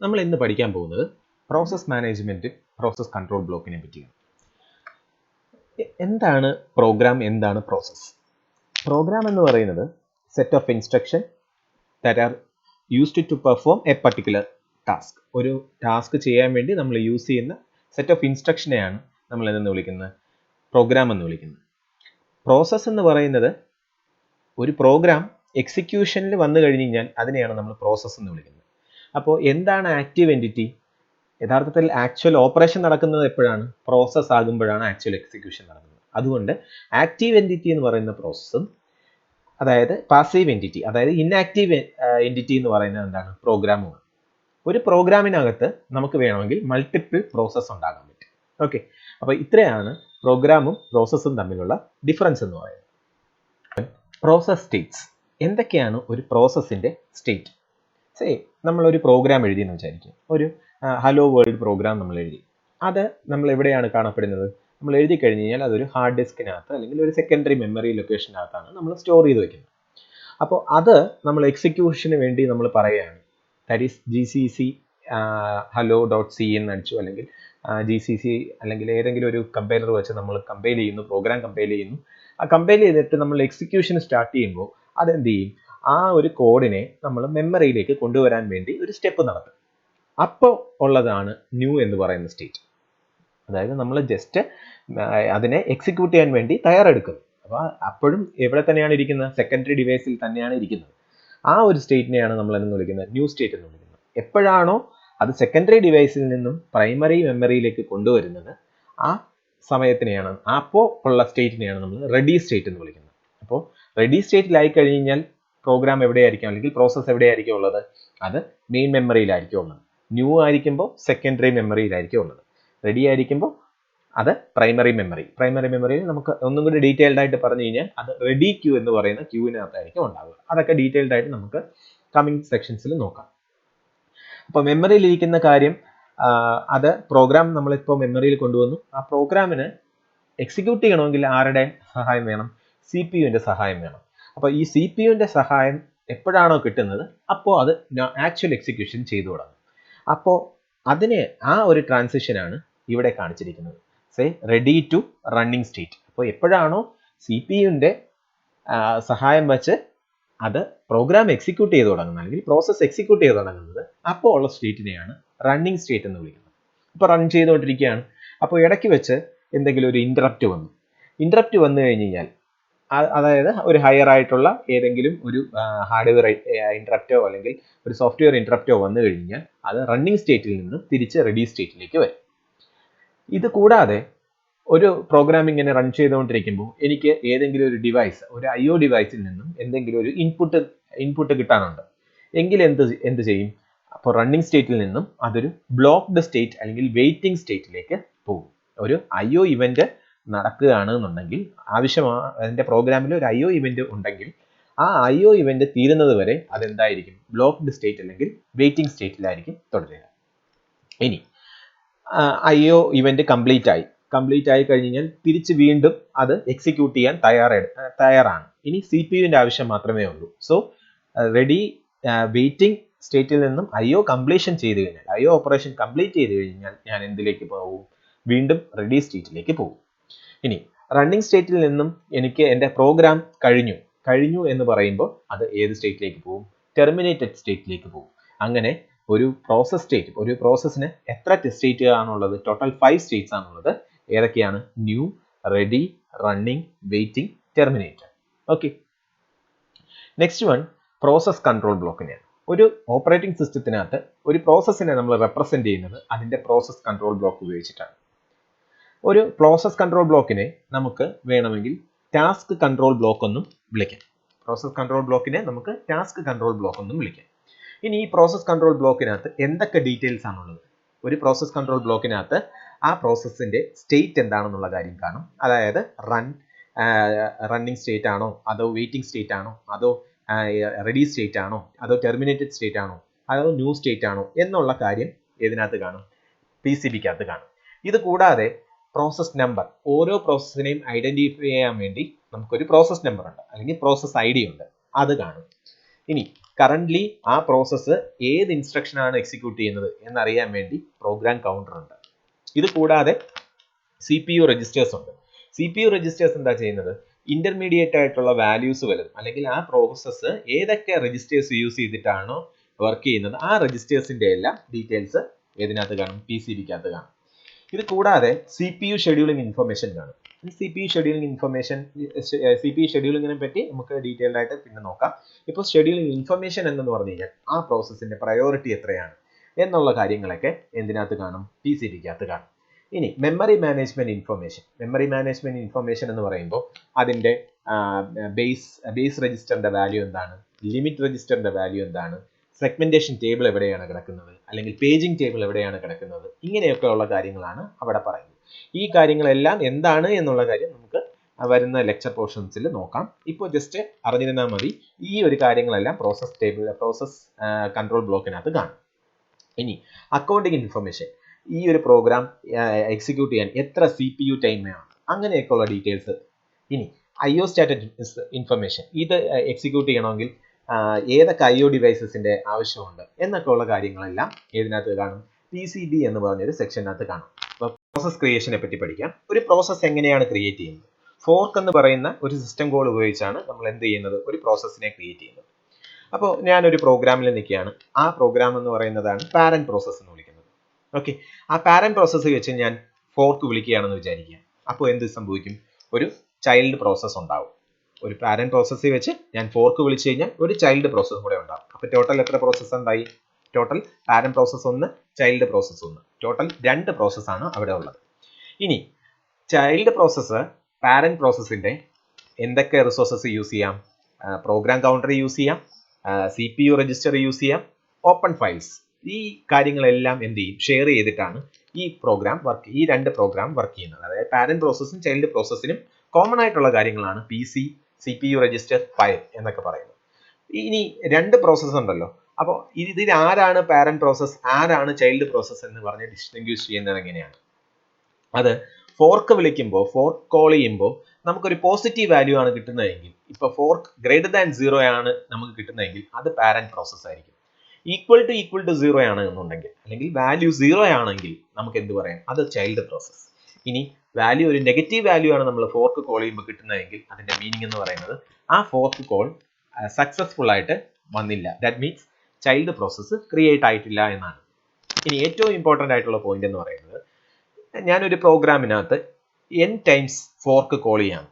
നമ്മൾ ഇന്ന് പഠിക്കാൻ പോകുന്നത് പ്രോസസ് മാനേജ്മെന്റ് പ്രോസസ് കൺട്രോൾ ബ്ലോക്കിനെ പറ്റിയാണ്. എന്താണ് പ്രോഗ്രാം, എന്താണ് പ്രോസസ്? പ്രോഗ്രാം എന്ന് പറയുന്നത് set of instruction that are used to perform a particular task. ഒരു ടാസ്ക് ചെയ്യാൻ വേണ്ടി നമ്മൾ യൂസ് ചെയ്യുന്ന സെറ്റ് ഓഫ് ഇൻസ്ട്രക്ഷനെയാണ് നമ്മൾ എന്ന് വിളിക്കുന്നത് പ്രോഗ്രാം എന്ന് വിളിക്കുന്നത്. പ്രോസസ് എന്ന് പറയുന്നത് ഒരു പ്രോഗ്രാം എക്സിക്യൂഷനിൽ വന്നു കഴിഞ്ഞ് കഴിഞ്ഞാൽ അതിനെയാണ് നമ്മൾ പ്രോസസ് എന്ന് വിളിക്കുന്നത്. അപ്പോൾ എന്താണ് ആക്റ്റീവ് എൻറ്റിറ്റി? യഥാർത്ഥത്തിൽ ആക്ച്വൽ ഓപ്പറേഷൻ നടക്കുന്നത് എപ്പോഴാണ്? പ്രോസസ് ആകുമ്പോഴാണ് ആക്ച്വൽ എക്സിക്യൂഷൻ നടക്കുന്നത്. അതുകൊണ്ട് ആക്റ്റീവ് എൻറ്റിറ്റി എന്ന് പറയുന്ന പ്രോസസ്സും, അതായത് പാസീവ് എൻറ്റിറ്റി, അതായത് ഇൻആക്റ്റീവ് എൻറ്റിറ്റി എന്ന് പറയുന്നത് എന്താണ്? പ്രോഗ്രാമുമാണ്. ഒരു പ്രോഗ്രാമിനകത്ത് നമുക്ക് വേണമെങ്കിൽ മൾട്ടിപ്പിൾ പ്രോസസ്സ് ഉണ്ടാകാൻ പറ്റും. ഓക്കെ, അപ്പോൾ ഇത്രയാണ് പ്രോഗ്രാമും പ്രോസസ്സും തമ്മിലുള്ള ഡിഫറൻസ് എന്ന് പറയുന്നത്. Process States. എന്തൊക്കെയാണ് ഒരു പ്രോസസ്സിൻ്റെ സ്റ്റേറ്റ്? നമ്മളൊരു പ്രോഗ്രാം എഴുതി എന്ന് വിചാരിക്കും. ഒരു ഹലോ വേൾഡ് പ്രോഗ്രാം നമ്മൾ എഴുതി. അത് നമ്മൾ എവിടെയാണ് കാണപ്പെടുന്നത്? നമ്മൾ എഴുതി കഴിഞ്ഞ് കഴിഞ്ഞാൽ അതൊരു ഹാർഡ് ഡിസ്കിനകത്ത് അല്ലെങ്കിൽ ഒരു സെക്കൻഡറി മെമ്മറി ലൊക്കേഷനകത്താണ് നമ്മൾ സ്റ്റോർ ചെയ്ത് വെക്കുന്നത്. അപ്പോൾ അത് നമ്മൾ എക്സിക്യൂഷന് വേണ്ടി നമ്മൾ പറയുകയാണ്. ദാറ്റ് ഈസ് GCC hello.c എന്ന് അടിച്ചു, അല്ലെങ്കിൽ GCC അല്ലെങ്കിൽ ഏതെങ്കിലും ഒരു കമ്പൈലർ വെച്ച് നമ്മൾ കമ്പൈൽ ചെയ്യുന്നു, പ്രോഗ്രാം കമ്പൈൽ ചെയ്യുന്നു. ആ കമ്പൈൽ ചെയ്തിട്ട് നമ്മൾ എക്സിക്യൂഷൻ സ്റ്റാർട്ട് ചെയ്യുമ്പോൾ അതെന്ത് ചെയ്യും? ആ ഒരു കോഡിനെ നമ്മൾ മെമ്മറിയിലേക്ക് കൊണ്ടുവരാൻ വേണ്ടി ഒരു സ്റ്റെപ്പ് നടത്തും. അപ്പോൾ ഉള്ളതാണ് ന്യൂ എന്ന് പറയുന്ന സ്റ്റേറ്റ്. അതായത് നമ്മൾ ജസ്റ്റ് അതിനെ എക്സിക്യൂട്ട് ചെയ്യാൻ വേണ്ടി തയ്യാറെടുക്കുന്നു. അപ്പോൾ അപ്പോഴും എവിടെ തന്നെയാണ് ഇരിക്കുന്നത്? സെക്കൻഡറി ഡിവൈസിൽ തന്നെയാണ് ഇരിക്കുന്നത്. ആ ഒരു സ്റ്റേറ്റിനെയാണ് നമ്മൾ എന്ന് വിളിക്കുന്നത് ന്യൂ സ്റ്റേറ്റ് എന്ന് വിളിക്കുന്നത്. എപ്പോഴാണോ അത് സെക്കൻഡറി ഡിവൈസിൽ നിന്നും പ്രൈമറി മെമ്മറിയിലേക്ക് കൊണ്ടുവരുന്നത്, ആ സമയത്തിനെയാണ്, അപ്പോൾ ഉള്ള സ്റ്റേറ്റിനെയാണ് നമ്മൾ റെഡി സ്റ്റേറ്റ് എന്ന് വിളിക്കുന്നത്. അപ്പോൾ റെഡി സ്റ്റേറ്റിലായി കഴിഞ്ഞ് കഴിഞ്ഞാൽ പ്രോഗ്രാം എവിടെയായിരിക്കും, അല്ലെങ്കിൽ പ്രോസസ്സ് എവിടെയായിരിക്കും ഉള്ളത്? അത് മെയിൻ മെമ്മറിയിലായിരിക്കും ഉള്ളത്. ന്യൂ ആയിരിക്കുമ്പോൾ സെക്കൻഡറി മെമ്മറിയിലായിരിക്കും ഉള്ളത്. റെഡി ആയിരിക്കുമ്പോൾ അത് പ്രൈമറി മെമ്മറിയിൽ നമുക്ക് ഒന്നും കൂടി ഡീറ്റെയിൽഡ് ആയിട്ട് പറഞ്ഞു കഴിഞ്ഞാൽ അത് റെഡി ക്യൂ എന്ന് പറയുന്ന ക്യൂവിനകത്തായിരിക്കും ഉണ്ടാവുക. അതൊക്കെ ഡീറ്റെയിൽഡ് ആയിട്ട് നമുക്ക് കമ്മിങ് സെക്ഷൻസിൽ നോക്കാം. അപ്പോൾ മെമ്മറിയിൽ ഇരിക്കുന്ന കാര്യം, അത് പ്രോഗ്രാം നമ്മളിപ്പോൾ മെമ്മറിയിൽ കൊണ്ടുവന്നു. ആ പ്രോഗ്രാമിന് എക്സിക്യൂട്ട് ചെയ്യണമെങ്കിൽ ആരുടെ സഹായം വേണം? CPU-ൻ്റെ സഹായം വേണം. അപ്പോൾ ഈ CPU-ൻ്റെ സഹായം എപ്പോഴാണോ കിട്ടുന്നത്, അപ്പോൾ അത് ആക്ച്വൽ എക്സിക്യൂഷൻ ചെയ്തു തുടങ്ങും. അപ്പോൾ അതിനെ ആ ഒരു ട്രാൻസിഷനാണ് ഇവിടെ കാണിച്ചിരിക്കുന്നത്. Ready to running state. അപ്പോൾ എപ്പോഴാണോ CPU-ൻ്റെ സഹായം വെച്ച് അത് പ്രോഗ്രാം എക്സിക്യൂട്ട് ചെയ്ത് തുടങ്ങുന്നത്, അല്ലെങ്കിൽ പ്രോസസ്സ് എക്സിക്യൂട്ട് ചെയ്ത് തുടങ്ങുന്നത്, അപ്പോൾ ഉള്ള സ്റ്റേറ്റിനെയാണ് റണ്ണിങ് സ്റ്റേറ്റ് എന്ന് വിളിക്കുന്നത്. ഇപ്പോൾ റൺ ചെയ്തുകൊണ്ടിരിക്കുകയാണ്. അപ്പോൾ ഇടയ്ക്ക് വെച്ച് എന്തെങ്കിലും ഒരു ഇൻറ്ററപ്റ്റ് വന്നു കഴിഞ്ഞ് കഴിഞ്ഞാൽ, അതായത് ഒരു ഹയർ ആയിട്ടുള്ള ഏതെങ്കിലും ഒരു ഹാർഡ്വെയർ ഇൻറ്ററപ്റ്റോ അല്ലെങ്കിൽ ഒരു സോഫ്റ്റ്വെയർ ഇൻറ്ററപ്റ്റോ വന്നു കഴിഞ്ഞാൽ അത് റണ്ണിങ് സ്റ്റേറ്റിൽ നിന്ന് തിരിച്ച് റെഡി സ്റ്റേറ്റിലേക്ക് വരും. ഇത് കൂടാതെ ഒരു പ്രോഗ്രാം ഇങ്ങനെ റൺ ചെയ്തുകൊണ്ടിരിക്കുമ്പോൾ എനിക്ക് ഏതെങ്കിലും ഒരു ഡിവൈസ്, ഒരു IO ഡിവൈസിൽ നിന്നും എന്തെങ്കിലും ഒരു ഇൻപുട്ട് കിട്ടാനുണ്ട് എങ്കിൽ എന്ത് ചെയ്യും? അപ്പോൾ റണ്ണിങ് സ്റ്റേറ്റിൽ നിന്നും അതൊരു ബ്ലോക്ക്ഡ് സ്റ്റേറ്റ് അല്ലെങ്കിൽ വെയിറ്റിംഗ് സ്റ്റേറ്റിലേക്ക് പോകും. ഒരു IO ഇവന്റ് നടക്കുകയാണ് എന്നുണ്ടെങ്കിൽ, അതിൻ്റെ പ്രോഗ്രാമിൽ ഒരു IO ഇവന്റ് ഉണ്ടെങ്കിൽ ആ IO ഇവന്റ് തീരുന്നത് വരെ അതെന്തായിരിക്കും? ബ്ലോക്ക്ഡ് സ്റ്റേറ്റ് അല്ലെങ്കിൽ വെയിറ്റിംഗ് സ്റ്റേറ്റിലായിരിക്കും തുടരുക. ഇനി IO ഇവന്റ് കംപ്ലീറ്റ് ആയി കഴിഞ്ഞ് കഴിഞ്ഞാൽ തിരിച്ച് വീണ്ടും അത് എക്സിക്യൂട്ട് ചെയ്യാൻ തയ്യാറാണ്. ഇനി CPU-ൻ്റെ ആവശ്യം മാത്രമേ ഉള്ളൂ. സോ റെഡി വെയിറ്റിംഗ് സ്റ്റേറ്റിൽ നിന്നും IO കംപ്ലീഷൻ ചെയ്ത് കഴിഞ്ഞാൽ, IO ഓപ്പറേഷൻ കംപ്ലീറ്റ് ചെയ്ത് കഴിഞ്ഞാൽ ഞാൻ എന്തിലേക്ക് പോകും? വീണ്ടും റെഡി സ്റ്റേറ്റിലേക്ക് പോകും. ഇനി റണ്ണിങ് സ്റ്റേറ്റിൽ നിന്നും എനിക്ക് എൻ്റെ പ്രോഗ്രാം കഴിഞ്ഞു എന്ന് പറയുമ്പോൾ അത് ഏത് സ്റ്റേറ്റിലേക്ക് പോകും? ടെർമിനേറ്റഡ് സ്റ്റേറ്റിലേക്ക് പോകും. അങ്ങനെ ഒരു പ്രോസസ്സിന് എത്ര സ്റ്റേറ്റ് ആണുള്ളത്? ടോട്ടൽ 5 സ്റ്റേറ്റ്സ് ആണുള്ളത്. ഏതൊക്കെയാണ്? New, ready, running, waiting, terminated. Okay, next one process control ബ്ലോക്കിനെയാണ്. ഒരു ഓപ്പറേറ്റിംഗ് സിസ്റ്റത്തിനകത്ത് ഒരു പ്രോസസ്സിനെ നമ്മൾ റെപ്രസെന്റ് ചെയ്യുന്നത് അതിൻ്റെ പ്രോസസ് കൺട്രോൾ ബ്ലോക്ക് ഉപയോഗിച്ചിട്ടാണ്. ഒരു പ്രോസസ് കൺട്രോൾ ബ്ലോക്കിനെ നമുക്ക് വേണമെങ്കിൽ ടാസ്ക് കൺട്രോൾ ബ്ലോക്ക് എന്നും വിളിക്കാം. പ്രോസസ് കൺട്രോൾ ബ്ലോക്കിനെ നമുക്ക് ടാസ്ക് കൺട്രോൾ ബ്ലോക്ക് എന്നും വിളിക്കാം. ഇനി ഈ പ്രോസസ് കൺട്രോൾ ബ്ലോക്കിനകത്ത് എന്തൊക്കെ ഡീറ്റെയിൽസ് ആണുള്ളത്? ഒരു പ്രോസസ് കൺട്രോൾ ബ്ലോക്കിനകത്ത് ആ പ്രോസസ്സിൻ്റെ സ്റ്റേറ്റ് എന്താണെന്നുള്ള കാര്യം കാണും. അതായത് റണ്ണിങ് സ്റ്റേറ്റ് ആണോ, അതോ വെയിറ്റിംഗ് സ്റ്റേറ്റ് ആണോ, അതോ റെഡി സ്റ്റേറ്റ് ആണോ, അതോ ടെർമിനേറ്റഡ് സ്റ്റേറ്റ് ആണോ, അതോ ന്യൂ സ്റ്റേറ്റ് ആണോ എന്നുള്ള കാര്യം ഇതിനകത്ത് കാണും, PCB-ക്കകത്ത് കാണും. ഇത് കൂടാതെ പ്രോസസ് നമ്പർ, ഓരോ പ്രോസസ്സിനെയും ഐഡന്റിഫൈ ചെയ്യാൻ വേണ്ടി നമുക്കൊരു പ്രോസസ് നമ്പർ ഉണ്ട്, അല്ലെങ്കിൽ പ്രോസസ് ID ഉണ്ട്, അത് കാണും. ഇനി കറന്റ്ലി ആ പ്രോസസ്സ് ഏത് ഇൻസ്ട്രക്ഷൻ ആണ് എക്സിക്യൂട്ട് ചെയ്യുന്നത് എന്നറിയാൻ വേണ്ടി പ്രോഗ്രാം കൗണ്ടർ ഉണ്ട്. ഇത് കൂടാതെ CPU രജിസ്റ്റേഴ്സ് ഉണ്ട്. CPU രജിസ്റ്റേഴ്സ് എന്താ ചെയ്യുന്നത്? ഇന്റർമീഡിയറ്റ് ആയിട്ടുള്ള വാല്യൂസ് വരും, അല്ലെങ്കിൽ ആ പ്രോസസ്സ് ഏതൊക്കെ രജിസ്റ്റേഴ്സ് യൂസ് ചെയ്തിട്ടാണോ വർക്ക് ചെയ്യുന്നത് ആ രജിസ്റ്റേഴ്സിന്റെ എല്ലാം ഡീറ്റെയിൽസ് ഏതിനകത്ത് കാണും? PCBക്കകത്ത് കാണും. ഇത് കൂടാതെ CPU ഷെഡ്യൂളിംഗ് ഇൻഫർമേഷൻ കാണും. ഈ CPU ഷെഡ്യൂളിങ്ങിനെ പറ്റി നമുക്ക് ഡീറ്റെയിൽഡ് ആയിട്ട് പിന്നെ നോക്കാം. ഇപ്പോൾ ഷെഡ്യൂളിംഗ് ഇൻഫർമേഷൻ എന്ന് പറഞ്ഞു കഴിഞ്ഞാൽ ആ പ്രോസസ്സിന്റെ പ്രയോറിറ്റി എത്രയാണ് എന്നുള്ള കാര്യങ്ങളൊക്കെ എന്തിനകത്ത് കാണും? PCBക്കകത്ത് കാണും. ഇനി മെമ്മറി മാനേജ്മെന്റ് ഇൻഫർമേഷൻ എന്ന് പറയുമ്പോൾ അതിന്റെ ബേസ് രജിസ്റ്ററിന്റെ വാല്യൂ എന്താണ്, ലിമിറ്റ് രജിസ്റ്ററിന്റെ വാല്യൂ എന്താണ്, സെഗ്മെന്റേഷൻ ടേബിൾ എവിടെയാണ് കിടക്കുന്നത്, അല്ലെങ്കിൽ പേജിംഗ് ടേബിൾ എവിടെയാണ് കിടക്കുന്നത്, ഇങ്ങനെയൊക്കെ ഉള്ള കാര്യങ്ങളാണ് അവിടെ പറയുന്നത്. ഈ കാര്യങ്ങളെല്ലാം എന്താണ് എന്നുള്ള കാര്യം നമുക്ക് വരുന്ന ലെക്ചർ പോർഷൻസിൽ നോക്കാം. ഇപ്പോൾ ജസ്റ്റ് അറിഞ്ഞിരുന്നാൽ മതി, ഈ ഒരു കാര്യങ്ങളെല്ലാം പ്രോസസ് കൺട്രോൾ ബ്ലോക്കിനകത്ത് കാണും. ഇനി അക്കൗണ്ടിങ് ഇൻഫർമേഷൻ, ഈ ഒരു പ്രോഗ്രാം എക്സിക്യൂട്ട് ചെയ്യാൻ എത്ര CPU ടൈം വേണം, അങ്ങനെയൊക്കെയുള്ള ഡീറ്റെയിൽസ്. ഇനി IO സ്റ്റാറ്റസ് ഇൻഫർമേഷൻ, ഇത് എക്സിക്യൂട്ട് ചെയ്യണമെങ്കിൽ ഏതൊക്കെ IO ഡിവൈസസിന്റെ ആവശ്യമുണ്ട് എന്നൊക്കെ ഉള്ള കാര്യങ്ങളെല്ലാം ഏതിനകത്ത് കാണും? PCB എന്ന് പറഞ്ഞൊരു സെക്ഷനകത്ത് കാണും. അപ്പോൾ പ്രോസസ് ക്രിയേഷനെ പറ്റി പഠിക്കാം. ഒരു പ്രോസസ്സ് എങ്ങനെയാണ് ക്രിയേറ്റ് ചെയ്യുന്നത്? ഫോർക്ക് എന്ന് പറയുന്ന ഒരു സിസ്റ്റം കോൾ ഉപയോഗിച്ചാണ് നമ്മൾ എന്ത് ചെയ്യുന്നത്? ഒരു പ്രോസസ്സിനെ ക്രിയേറ്റ് ചെയ്യുന്നത്. അപ്പോൾ ഞാനൊരു പ്രോഗ്രാമിൽ നിൽക്കുകയാണ്. ആ പ്രോഗ്രാം എന്ന് പറയുന്നതാണ് പാരന്റ് പ്രോസസ്സ് എന്ന് വിളിക്കുന്നത്. ഓക്കെ, ആ പാരന്റ് പ്രോസസ്സ് വെച്ച് ഞാൻ ഫോർക്ക് വിളിക്കുകയാണെന്ന് വിചാരിക്കുക. അപ്പോൾ എന്ത് സംഭവിക്കും? ഒരു ചൈൽഡ് പ്രോസസ്സ് ഉണ്ടാവും. ഒരു പാരന്റ് പ്രോസസ്സിൽ വെച്ച് ഞാൻ ഫോർക്ക് വിളിച്ചു കഴിഞ്ഞാൽ ഒരു ചൈൽഡ് പ്രോസസ്സ് കൂടെ ഉണ്ടാവും. അപ്പോൾ ടോട്ടൽ എത്ര പ്രോസസ്സ് ഉണ്ടായി? Total parent process 1, child process 1, total 2 പ്രോസസ്സാണ് അവിടെ ഉള്ളത്. ഇനി ചൈൽഡ് പ്രോസസ്സ് പാരന്റ് പ്രോസസ്സിന്റെ എന്തൊക്കെ റിസോഴ്സസ് യൂസ് ചെയ്യാം? പ്രോഗ്രാം കൗണ്ടർ യൂസ് ചെയ്യാം, CPU രജിസ്റ്റർ യൂസ് ചെയ്യാം, ഓപ്പൺ ഫയൽസ്, ഈ കാര്യങ്ങളെല്ലാം എന്ത് ചെയ്യും? ഷെയർ ചെയ്തിട്ടാണ് ഈ രണ്ട് പ്രോഗ്രാം വർക്ക് ചെയ്യുന്നത്. അതായത് പാരന്റ് പ്രോസസ്സും ചൈൽഡ് പ്രോസസ്സിനും കോമൺ ആയിട്ടുള്ള കാര്യങ്ങളാണ് PC, CPU രജിസ്റ്റർ, ഫയൽ എന്നൊക്കെ പറയുന്നത്. ഇനി രണ്ട് പ്രോസസ്സ് ഉണ്ടല്ലോ. അപ്പോൾ ഇതിൽ ആരാണ് പാരന്റ് പ്രോസസ്സ്, ആരാണ് ചൈൽഡ് പ്രോസസ്സ് എന്ന് പറഞ്ഞ് ഡിസ്റ്റിങ്ക്വിഷ് ചെയ്യുന്നത് എങ്ങനെയാണ്? അത് ഫോർക്ക് വിളിക്കുമ്പോൾ, ഫോർക്ക് കോൾ ചെയ്യുമ്പോൾ നമുക്കൊരു പോസിറ്റീവ് വാല്യൂ ആണ് കിട്ടുന്നതെങ്കിൽ, ഇപ്പൊ ഫോർക്ക് ഗ്രേറ്റർ ദാൻ 0 ആണ് നമുക്ക് കിട്ടുന്നതെങ്കിൽ അത് പാരന്റ് പ്രോസസ്സ് ആയിരിക്കും. ഈക്വൽ ടു 0 ആണ് എന്നുണ്ടെങ്കിൽ, അല്ലെങ്കിൽ വാല്യൂ 0 ആണെങ്കിൽ നമുക്ക് എന്ത് പറയാം? അത് ചൈൽഡ് പ്രോസസ്സ്. ഇനി വാല്യൂ ഒരു നെഗറ്റീവ് വാല്യൂ ആണ് നമ്മൾ ഫോർക്ക് കോൾ ചെയ്യുമ്പോൾ കിട്ടുന്നതെങ്കിൽ അതിന്റെ മീനിങ് എന്ന് പറയുന്നത് ആ ഫോർക്ക് കോൾ സക്സസ്ഫുൾ ആയിട്ട് വന്നില്ല. That means child process create ആയിട്ടില്ല എന്നാണ്. ഇനി ഏറ്റവും ഇമ്പോർട്ടൻ്റ് ആയിട്ടുള്ള പോയിന്റ് എന്ന് പറയുന്നത്, ഞാനൊരു പ്രോഗ്രാമിനകത്ത് n ടൈംസ് ഫോർക്ക് കോൾ ചെയ്യാം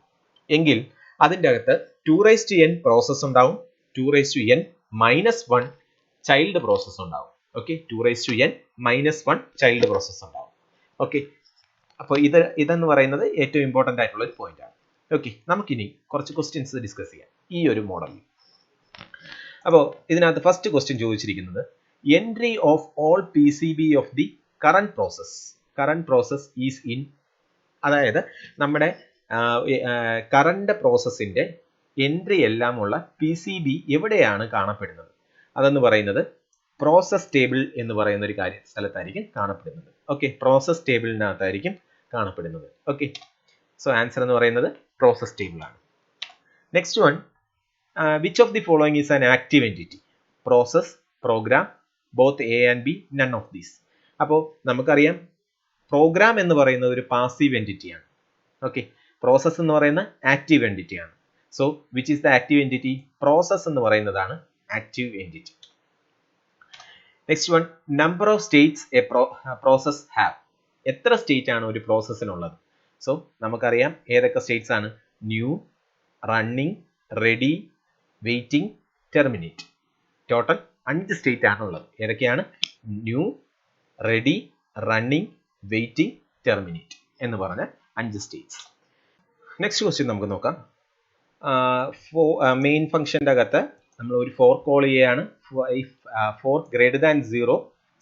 എങ്കിൽ അതിൻ്റെ അകത്ത് 2n പ്രോസസ്സ് ഉണ്ടാവും, 2n - 1 ചൈൽഡ് പ്രോസസ്സ് ഉണ്ടാവും. ഓക്കെ, 2n - 1 ചൈൽഡ് പ്രോസസ്സ് ഉണ്ടാവും. ഓക്കെ, അപ്പോൾ ഇതെന്ന് പറയുന്നത് ഏറ്റവും ഇമ്പോർട്ടൻ്റ് ആയിട്ടുള്ള ഒരു പോയിന്റ് ആണ്. ഓക്കെ, നമുക്കിനി കുറച്ച് ക്വസ്റ്റ്യൻസ് ഡിസ്കസ് ചെയ്യാം ഈ ഒരു മോഡലിൽ. അപ്പോൾ ഇതിനകത്ത് ഫസ്റ്റ് ക്വസ്റ്റ്യൻ ചോദിച്ചിരിക്കുന്നത്, entry of all PCB of the current process is in, അതായത് നമ്മുടെ കറന്റ് പ്രോസസ്സിന്റെ എൻട്രി എല്ലാമുള്ള PCB എവിടെയാണ് കാണപ്പെടുന്നത്? അതെന്ന് പറയുന്നത് പ്രോസസ് ടേബിൾ എന്ന് പറയുന്ന ഒരു സ്ഥലത്തായിരിക്കും കാണപ്പെടുന്നത്. ഓക്കെ, പ്രോസസ് ടേബിളിനകത്തായിരിക്കും കാണപ്പെടുന്നത്. ഓക്കെ, സോ ആൻസർ എന്ന് പറയുന്നത് പ്രോസസ് ടേബിൾ ആണ്. Next one, which of the following is an active entity? Process, program, both A and B, none of these. അപ്പോൾ നമുക്കറിയാം പ്രോഗ്രാം എന്ന് പറയുന്നത് ഒരു പാസീവ് എൻറ്റിറ്റിയാണ്. ഓക്കെ, പ്രോസസ് എന്ന് പറയുന്ന ആക്റ്റീവ് എൻറ്റിറ്റിയാണ്. So which is the active entity? Process എന്ന് പറയുന്നതാണ് active entity. Next one, number of states a process have. എത്ര സ്റ്റേറ്റ് ആണ് ഒരു പ്രോസസ്സിനുള്ളത്? സോ നമുക്കറിയാം ഏതൊക്കെ സ്റ്റേറ്റ്സ് ആണ്? New, running, ready, waiting, terminate. Total 5 state ആണുള്ളത്. ഏതൊക്കെയാണ്? New, ready, running, waiting, terminate എന്ന് പറഞ്ഞ 5 സ്റ്റേറ്റ്സ്. നെക്സ്റ്റ് ക്വസ്റ്റ്യൻ നമുക്ക് നോക്കാം. മെയിൻ ഫംഗ്ഷൻ്റെ അകത്ത് നമ്മൾ ഒരു ഫോർക്ക് കോൾ ചെയ്യുകയാണ്. Fork greater than 0,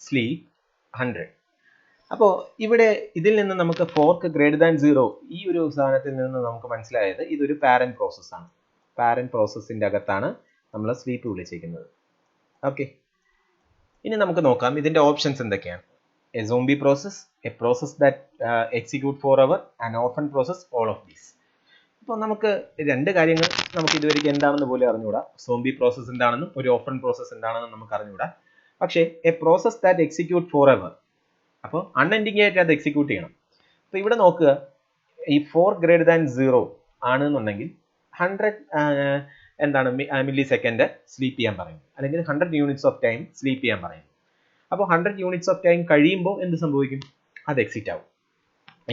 sleep 100. അപ്പോൾ ഇവിടെ ഇതിൽ നിന്ന് നമുക്ക് ഫോർക്ക് ഗ്രേറ്റർ ദാൻ 0 ഈ ഒരു സാധനത്തിൽ നിന്ന് നമുക്ക് മനസ്സിലായത് ഇതൊരു പാരന്റ് പ്രോസസ്സാണ്. പാരന്റ് പ്രോസസ്സിൻ്റെ അകത്താണ് നമ്മൾ സ്ലീപ്പ് വിളിച്ചിരിക്കുന്നത്. ഓക്കെ, ഇനി നമുക്ക് നോക്കാം ഇതിൻ്റെ ഓപ്ഷൻസ് എന്തൊക്കെയാണ്. A zombie process, a process that execute for hour, an orphan process, all of these. അപ്പോൾ നമുക്ക് രണ്ട് കാര്യങ്ങൾ നമുക്ക് ഇതുവരെയ്ക്ക് എന്താണെന്ന് പോലും അറിഞ്ഞുകൂടാ. സോംബി പ്രോസസ്സ് എന്താണെന്നും ഒരു ഓർഫൻ പ്രോസസ്സ് എന്താണെന്നും നമുക്ക് അറിഞ്ഞുകൂടാ. പക്ഷേ A process that execute for ever, അപ്പോൾ അൺഎൻഡിങ് ആയിട്ട് അത് എക്സിക്യൂട്ട് ചെയ്യണം. അപ്പോൾ ഇവിടെ നോക്കുക, ഈ 4 <0 ആണെന്നുണ്ടെങ്കിൽ 100 എന്താണ് മില്ലി സെക്കൻഡ് സ്ലീപ്പ് ചെയ്യാൻ പറയും, അല്ലെങ്കിൽ 100 യൂണിറ്റ്സ് ഓഫ് ടൈം സ്ലീപ്പ് ചെയ്യാൻ പറയും. അപ്പോൾ 100 യൂണിറ്റ്സ് ഓഫ് ടൈം കഴിയുമ്പോൾ എന്ത് സംഭവിക്കും? അത് എക്സിറ്റ് ആവും.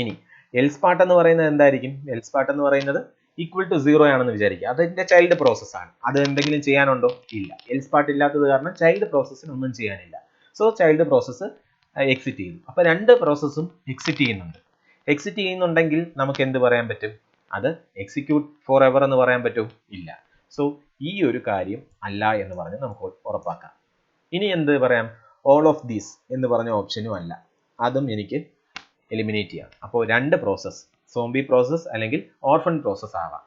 ഇനി എൽസ് പാർട്ട് എന്ന് പറയുന്നത് എന്തായിരിക്കും? എൽസ് പാർട്ട് എന്ന് പറയുന്നത് ഈക്വൽ ടു 0 ആണെന്ന് വിചാരിക്കുക. അതിന്റെ ചൈൽഡ് പ്രോസസ് ആണ്. അത് എന്തെങ്കിലും ചെയ്യാനുണ്ടോ? ഇല്ല. എൽസ് പാർട്ട് ഇല്ലാത്തത് കാരണം ചൈൽഡ് പ്രോസസ്സിന് ഒന്നും ചെയ്യാനില്ല. സോ ചൈൽഡ് പ്രോസസ്സ് എക്സിറ്റ് ചെയ്തു. അപ്പോൾ രണ്ട് പ്രോസസ്സും എക്സിറ്റ് ചെയ്യുന്നുണ്ട്. എക്സിറ്റ് ചെയ്യുന്നുണ്ടെങ്കിൽ നമുക്ക് എന്ത് പറയാൻ പറ്റും? അത് എക്സിക്യൂട്ട് ഫോർ എവർ എന്ന് പറയാൻ പറ്റുമോ? ഇല്ല. സോ ഈ ഒരു കാര്യം അല്ല എന്ന് പറഞ്ഞ് നമുക്ക് ഉറപ്പാക്കാം. ഇനി എന്ത് പറയാം? ഓൾ ഓഫ് ദീസ് എന്ന് പറഞ്ഞ ഓപ്ഷനും അല്ല, അതും എനിക്ക് എലിമിനേറ്റ് ചെയ്യാം. അപ്പോൾ രണ്ട് പ്രോസസ്സ്, സോംബി പ്രോസസ്സ് അല്ലെങ്കിൽ ഓർഫൻ പ്രോസസ്സ് ആവാം.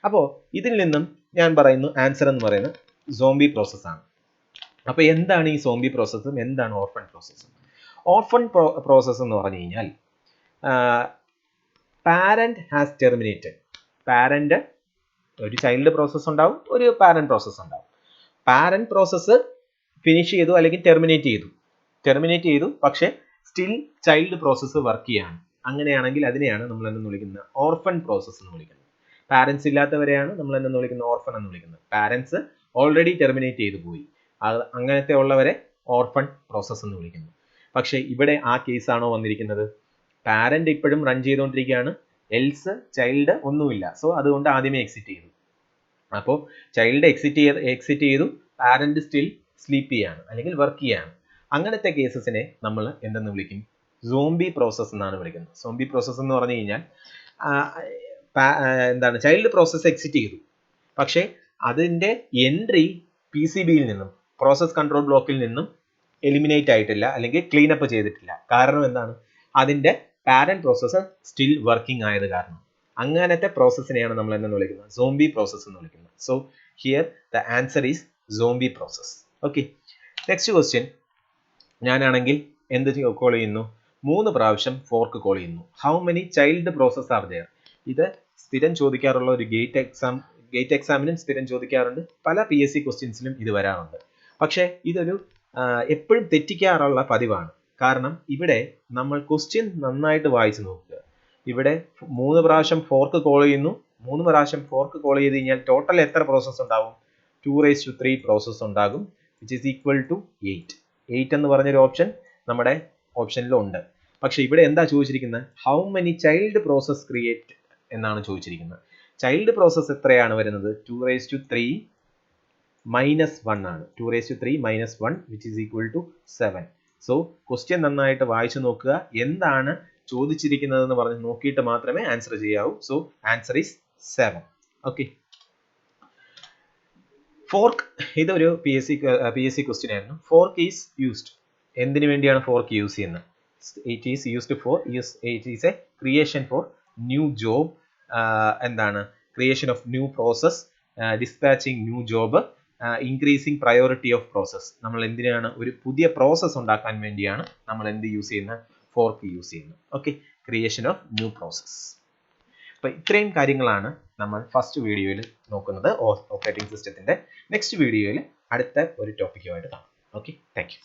അപ്പോൾ ഇതിൽ നിന്നും ഞാൻ പറയുന്നു ആൻസർ എന്ന് പറയുന്നത് സോംബി പ്രോസസ്സാണ്. അപ്പോൾ എന്താണ് ഈ സോംബി പ്രോസസ്സും എന്താണ് ഓർഫൻ പ്രോസസ്സും? ഓർഫൻ പ്രോസസ്സ് എന്ന് പറഞ്ഞു കഴിഞ്ഞാൽ പാരന്റ് ഹാസ് ടെർമിനേറ്റഡ്. പാരന്റ്, ഒരു ചൈൽഡ് പ്രോസസ്സ് ഉണ്ടാവും, ഒരു പാരന്റ് പ്രോസസ്സ് ഉണ്ടാവും. പാരന്റ് പ്രോസസ്സ് ഫിനിഷ് ചെയ്തു അല്ലെങ്കിൽ ടെർമിനേറ്റ് ചെയ്തു, പക്ഷേ സ്റ്റിൽ ചൈൽഡ് പ്രോസസ്സ് വർക്ക് ചെയ്യാണ്. അങ്ങനെയാണെങ്കിൽ അതിനെയാണ് നമ്മൾ എന്ന് വിളിക്കുന്നത് ഓർഫൻ പ്രോസസ്സ് എന്ന് വിളിക്കുന്നത്. പാരന്റ്സ് ഇല്ലാത്തവരെയാണ് നമ്മൾ എന്ന് വിളിക്കുന്നത് ഓർഫൻ എന്ന് വിളിക്കുന്നത്. പാരന്റ്സ് ഓൾറെഡി ടെർമിനേറ്റ് ചെയ്തു പോയി, അങ്ങനത്തെ ഉള്ളവരെ ഓർഫൻ പ്രോസസ്സ് എന്ന് വിളിക്കുന്നു. പക്ഷേ ഇവിടെ ആ കേസാണോ വന്നിരിക്കുന്നത്? പാരന്റ് ഇപ്പോഴും റൺ ചെയ്തുകൊണ്ടിരിക്കുകയാണ്, എൽസ് ചൈൽഡ് ഒന്നുമില്ല. സോ അതുകൊണ്ട് ആദ്യമേ എക്സിറ്റ് ചെയ്തു. അപ്പോൾ ചൈൽഡ് എക്സിറ്റ് ചെയ്തു, പാരന്റ് സ്റ്റിൽ സ്ലീപ്പ് ചെയ്യാണ് അല്ലെങ്കിൽ വർക്ക് ചെയ്യാണ്. അങ്ങനത്തെ കേസസിനെ നമ്മൾ എന്തെന്ന് വിളിക്കും? സോംബി പ്രോസസ്സ് എന്നാണ് വിളിക്കുന്നത്. സോംബി പ്രോസസ്സ് എന്ന് പറഞ്ഞു കഴിഞ്ഞാൽ എന്താണ്, ചൈൽഡ് പ്രോസസ്സ് എക്സിറ്റ് ചെയ്തു, പക്ഷേ അതിൻ്റെ എൻട്രി PCBയിൽ നിന്നും, പ്രോസസ് കൺട്രോൾ ബ്ലോക്കിൽ നിന്നും എലിമിനേറ്റ് ആയിട്ടില്ല അല്ലെങ്കിൽ ക്ലീൻ അപ്പ് ചെയ്തിട്ടില്ല. കാരണം എന്താണ്? അതിൻ്റെ പാരന്റ് പ്രോസസ്സ് സ്റ്റിൽ വർക്കിംഗ് ആയത് കാരണം. അങ്ങനത്തെ പ്രോസസ്സിനെയാണ് നമ്മൾ എന്തെന്ന് വിളിക്കുന്നത്? സോംബി പ്രോസസ്സ് എന്ന് വിളിക്കുന്നത്. So here the answer is zombie process. Okay, next question. ഞാനാണെങ്കിൽ എന്ത് കോൾ ചെയ്യുന്നു? 3 പ്രാവശ്യം ഫോർക്ക് കോൾ ചെയ്യുന്നു. How many child process are there? ഇത് സ്ഥിരം ചോദിക്കാറുള്ള ഒരു ഗേറ്റ് എക്സാമിനും സ്ഥിരം ചോദിക്കാറുണ്ട്, പല PSC ക്വസ്റ്റ്യൻസിലും ഇത് വരാറുണ്ട്. പക്ഷേ ഇതൊരു എപ്പോഴും തെറ്റിക്കാറുള്ള പതിവാണ്. കാരണം ഇവിടെ നമ്മൾ ക്വസ്റ്റ്യൻ നന്നായിട്ട് വായിച്ചു നോക്കുക. ഇവിടെ 3 പ്രാവശ്യം ഫോർക്ക് കോൾ ചെയ്യുന്നു. 3 പ്രാവശ്യം ഫോർക്ക് കോൾ ചെയ്ത് കഴിഞ്ഞാൽ ടോട്ടൽ എത്ര പ്രോസസ്സ് ഉണ്ടാവും? 2�3 പ്രോസസ്സ് ഉണ്ടാകും, വിച്ച് ഈസ് ഈക്വൽ ടു 8. 8 എന്ന് പറഞ്ഞൊരു ഓപ്ഷൻ നമ്മുടെ ഓപ്ഷനിലുണ്ട്. പക്ഷെ ഇവിടെ എന്താ ചോദിച്ചിരിക്കുന്നത്? How many child process create എന്നാണ് ചോദിച്ചിരിക്കുന്നത്. ചൈൽഡ് പ്രോസസ്സ് എത്രയാണ് വരുന്നത്? 2⁻³ -1 ആണ്. 2⁻³ -1 which is equal to 7. So question നന്നായിട്ട് വായിച്ചു നോക്കുക, എന്താണ് ചോദിച്ചിരിക്കുന്നതെന്ന് പറഞ്ഞ് നോക്കിയിട്ട് മാത്രമേ ആൻസർ ചെയ്യാവൂ. So answer is 7. Okay, fork ഇതൊരു PSC ക്വസ്റ്റ്യൻ ആയിരുന്നു. Fork is used. എന്തിനു വേണ്ടിയാണ് ഫോർക്ക് യൂസ് ചെയ്യുന്നത്? It is used for it is a creation for new job. എന്താണ്? Creation of new process, dispatching new job, increasing priority of process. നമ്മൾ എന്തിനാണ്? ഒരു പുതിയ പ്രോസസ് ഉണ്ടാക്കാൻ വേണ്ടിയാണ് നമ്മൾ എന്ത് യൂസ് ചെയ്യുന്നത്? ഫോർക്ക് യൂസ് ചെയ്യുന്നത്. Okay, creation of new process. അപ്പോൾ ഇത്രയും കാര്യങ്ങളാണ് നമ്മൾ ഫസ്റ്റ് വീഡിയോയിൽ നോക്കുന്നത് ഓപ്പറേറ്റിംഗ് സിസ്റ്റത്തിന്റെ. നെക്സ്റ്റ് വീഡിയോയിൽ അടുത്ത ഒരു ടോപ്പിക്കുമായിട്ട് കാണാം. Okay, thank you.